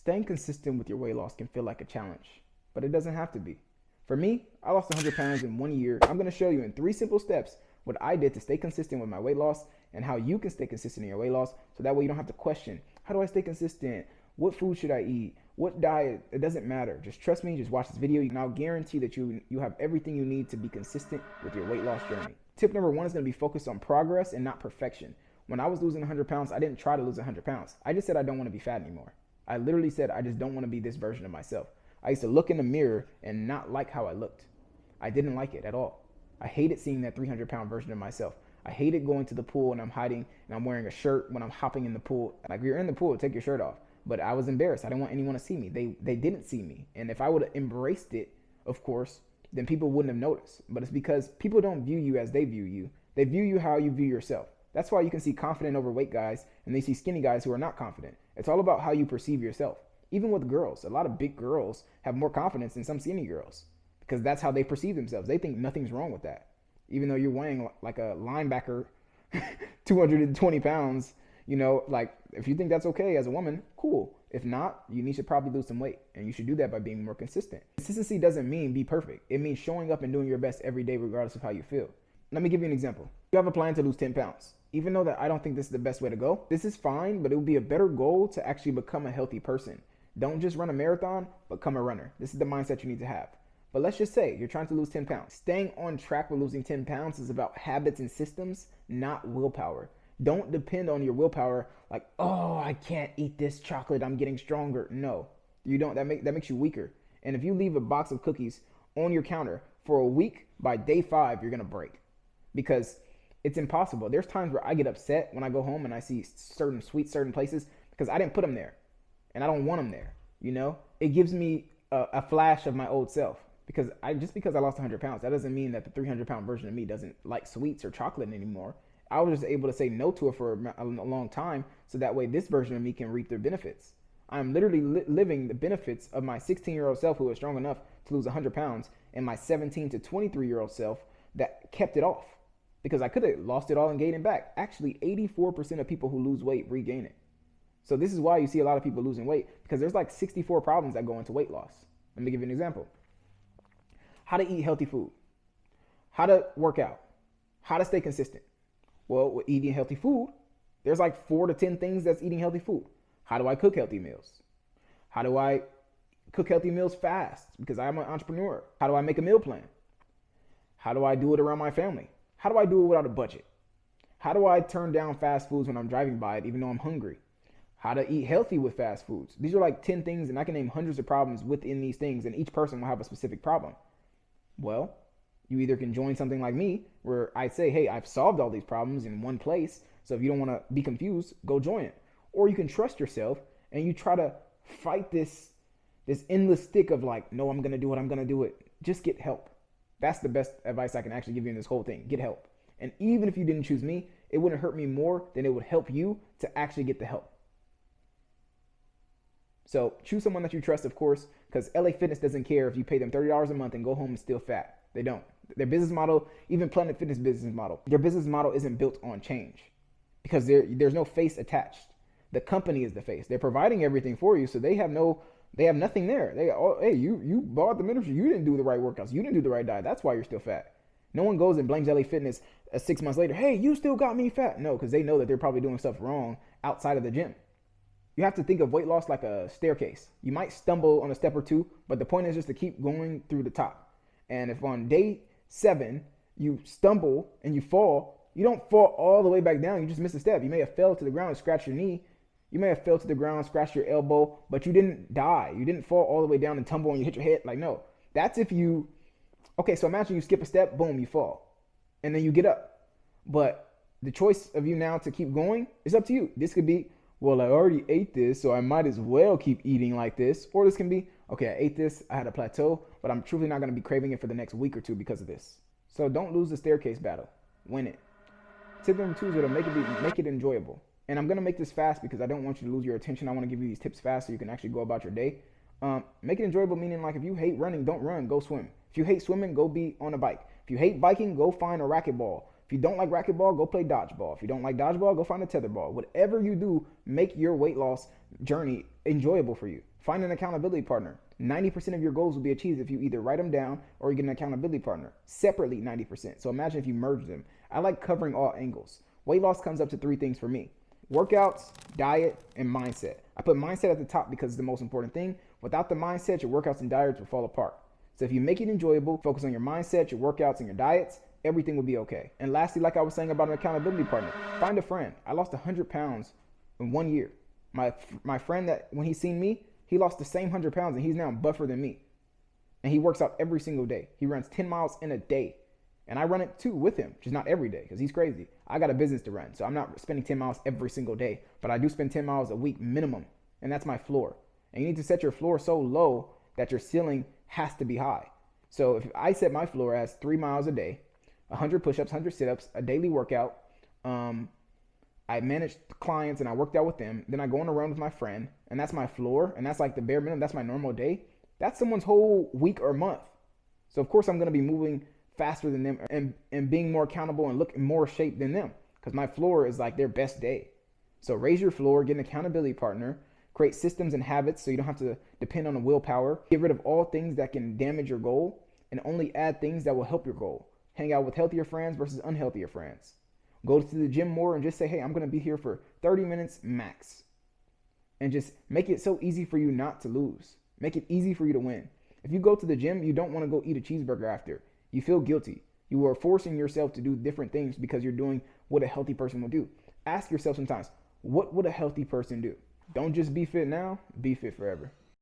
Staying consistent with your weight loss can feel like a challenge, but it doesn't have to be. For me, I lost 100 pounds in 1 year. I'm going to show you in 3 simple steps what I did to stay consistent with my weight loss and how you can stay consistent in your weight loss so that way you don't have to question, how do I stay consistent? What food should I eat? What diet? It doesn't matter. Just trust me, just watch this video and I'll guarantee that you have everything you need to be consistent with your weight loss journey. Tip number 1 is going to be focused on progress and not perfection. When I was losing 100 pounds, I didn't try to lose 100 pounds. I just said I don't want to be fat anymore. I literally said I just don't want to be this version of myself. I used to look in the mirror and not like how I looked. I didn't like it at all. I hated seeing that 300-pound version of myself. I hated going to the pool and I'm hiding and I'm wearing a shirt when I'm hopping in the pool. Like, you're in the pool, take your shirt off. But I was embarrassed. I didn't want anyone to see me. They didn't see me. And if I would have embraced it, of course, then people wouldn't have noticed. But it's because people don't view you as they view you. They view you how you view yourself. That's why you can see confident overweight guys and they see skinny guys who are not confident. It's all about how you perceive yourself. Even with girls, a lot of big girls have more confidence than some skinny girls because that's how they perceive themselves. They think nothing's wrong with that. Even though you're weighing like a linebacker, 220 pounds, you know, like if you think that's okay as a woman, cool. If not, you need to probably lose some weight and you should do that by being more consistent. Consistency doesn't mean be perfect. It means showing up and doing your best every day regardless of how you feel. Let me give you an example. You have a plan to lose 10 pounds. Even though that I don't think this is the best way to go, this is fine, but it would be a better goal to actually become a healthy person. Don't just run a marathon, become a runner. This is the mindset you need to have. But let's just say you're trying to lose 10 pounds. Staying on track with losing 10 pounds is about habits and systems, not willpower. Don't depend on your willpower like, oh, I can't eat this chocolate, I'm getting stronger. No, you don't. That makes you weaker. And if you leave a box of cookies on your counter for a week, by day 5, you're gonna break. Because it's impossible. There's times where I get upset when I go home and I see certain sweets, certain places, because I didn't put them there. And I don't want them there, you know? It gives me a flash of my old self. Because just because I lost 100 pounds, that doesn't mean that the 300-pound version of me doesn't like sweets or chocolate anymore. I was just able to say no to it for a long time, so that way this version of me can reap the benefits. I'm literally living the benefits of my 16-year-old self who was strong enough to lose 100 pounds and my 17 to 23-year-old self that kept it off. Because I could have lost it all and gained it back. Actually, 84% of people who lose weight regain it. So this is why you see a lot of people losing weight, because there's like 64 problems that go into weight loss. Let me give you an example. How to eat healthy food, how to work out, how to stay consistent. Well, with eating healthy food, there's like 4 to 10 things that's eating healthy food. How do I cook healthy meals? How do I cook healthy meals fast? Because I'm an entrepreneur. How do I make a meal plan? How do I do it around my family? How do I do it without a budget? How do I turn down fast foods when I'm driving by it, even though I'm hungry? How to eat healthy with fast foods. These are like 10 things, and I can name hundreds of problems within these things, and each person will have a specific problem. Well, you either can join something like me where I say, hey, I've solved all these problems in one place. So if you don't want to be confused, go join it. Or you can trust yourself and you try to fight this endless stick of like, no, I'm going to do it. I'm going to do it. Just get help. That's the best advice I can actually give you in this whole thing. Get help. And even if you didn't choose me, it wouldn't hurt me more than it would help you to actually get the help. So choose someone that you trust, of course, because LA Fitness doesn't care if you pay them $30 a month and go home and still fat. They don't. Their business model, even Planet Fitness business model, their business model isn't built on change because there's no face attached. The company is the face. They're providing everything for you, so they have nothing there. Hey, you bought the membership. You didn't do the right workouts. You didn't do the right diet. That's why you're still fat. No one goes and blames LA Fitness 6 months later. Hey, you still got me fat. No, because they know that they're probably doing stuff wrong outside of the gym. You have to think of weight loss like a staircase. You might stumble on a step or two, but the point is just to keep going through the top. And if on day 7 you stumble and you fall, you don't fall all the way back down. You just miss a step. You may have fell to the ground and scratched your knee. You may have fell to the ground, scratched your elbow, but you didn't die. You didn't fall all the way down and tumble and you hit your head. Like, no. That's if you... Okay, so imagine you skip a step, boom, you fall. And then you get up. But the choice of you now to keep going is up to you. This could be, well, I already ate this, so I might as well keep eating like this. Or this can be, okay, I ate this, I had a plateau, but I'm truly not going to be craving it for the next week or two because of this. So don't lose the staircase battle. Win it. Tip number 2 is to make it enjoyable. And I'm going to make this fast because I don't want you to lose your attention. I want to give you these tips fast so you can actually go about your day. Make it enjoyable, meaning like if you hate running, don't run, go swim. If you hate swimming, go be on a bike. If you hate biking, go find a racquetball. If you don't like racquetball, go play dodgeball. If you don't like dodgeball, go find a tetherball. Whatever you do, make your weight loss journey enjoyable for you. Find an accountability partner. 90% of your goals will be achieved if you either write them down or you get an accountability partner. Separately, 90%. So imagine if you merge them. I like covering all angles. Weight loss comes up to 3 things for me: workouts, diet, and mindset. I put mindset at the top because it's the most important thing. Without the mindset, your workouts and diets will fall apart. So if you make it enjoyable, focus on your mindset, your workouts, and your diets, everything will be okay. And lastly, like I was saying about an accountability partner, find a friend. I lost 100 pounds in 1 year. My friend, that when he seen me, he lost the same 100 pounds and he's now buffer than me. And he works out every single day. He runs 10 miles in a day. And I run it too with him, just not every day because he's crazy. I got a business to run, so I'm not spending 10 miles every single day, but I do spend 10 miles a week minimum. And that's my floor. And you need to set your floor so low that your ceiling has to be high. So if I set my floor as 3 miles a day, 100 push-ups, 100 sit-ups, a daily workout, I managed clients and I worked out with them, then I go on a run with my friend, and that's my floor, and that's like the bare minimum, that's my normal day. That's someone's whole week or month. So of course I'm gonna be moving faster than them and being more accountable and look in more shape than them because my floor is like their best day. So raise your floor, get an accountability partner, create systems and habits so you don't have to depend on the willpower. Get rid of all things that can damage your goal and only add things that will help your goal. Hang out with healthier friends versus unhealthier friends. Go to the gym more and just say, hey, I'm going to be here for 30 minutes max. And just make it so easy for you not to lose. Make it easy for you to win. If you go to the gym, you don't want to go eat a cheeseburger after. You feel guilty. You are forcing yourself to do different things because you're doing what a healthy person will do. Ask yourself sometimes, what would a healthy person do? Don't just be fit now, be fit forever.